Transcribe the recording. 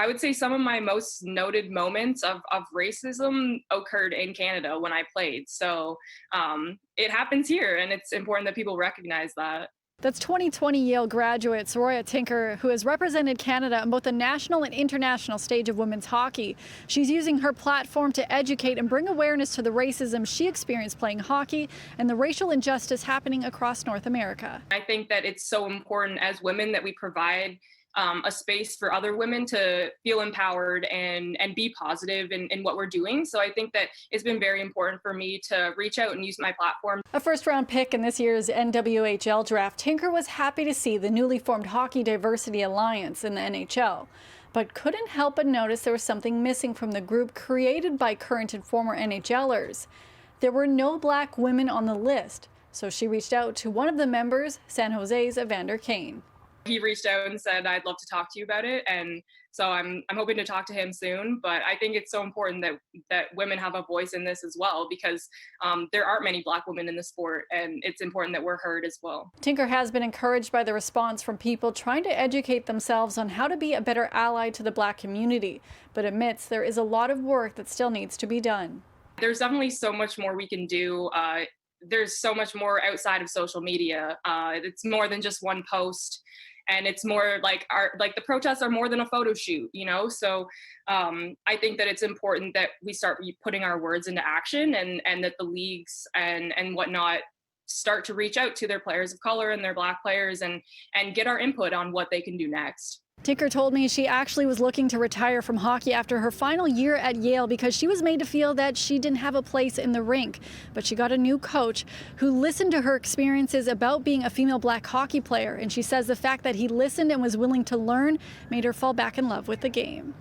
I would say some of my most noted moments of racism occurred in Canada when I played. So it happens here, and it's important that people recognize that. That's 2020 Yale graduate Saroya Tinker, who has represented Canada on both the national and international stage of women's hockey. She's using her platform to educate and bring awareness to the racism she experienced playing hockey and the racial injustice happening across North America. I think that it's so important as women that we provide a space for other women to feel empowered and be positive in what we're doing. So I think that it's been very important for me to reach out and use my platform. A first-round pick in this year's NWHL draft, Tinker was happy to see the newly formed Hockey Diversity Alliance in the NHL, but couldn't help but notice there was something missing from the group created by current and former NHLers. There were no Black women on the list, so she reached out to one of the members, San Jose's Evander Kane. He reached out and said, I'd love to talk to you about it. And so I'm hoping to talk to him soon. But I think it's so important that women have a voice in this as well, because there aren't many Black women in the sport, and it's important that we're heard as well. Tinker has been encouraged by the response from people trying to educate themselves on how to be a better ally to the Black community, but admits there is a lot of work that still needs to be done. There's definitely so much more we can do. There's so much more outside of social media. It's more than just one post. And it's more like the protests are more than a photo shoot, you know? So I think that it's important that we start putting our words into action, and that the leagues and whatnot start to reach out to their players of color and their Black players and get our input on what they can do next. Tinker told me she actually was looking to retire from hockey after her final year at Yale because she was made to feel that she didn't have a place in the rink. But she got a new coach who listened to her experiences about being a female Black hockey player, and she says the fact that he listened and was willing to learn made her fall back in love with the game.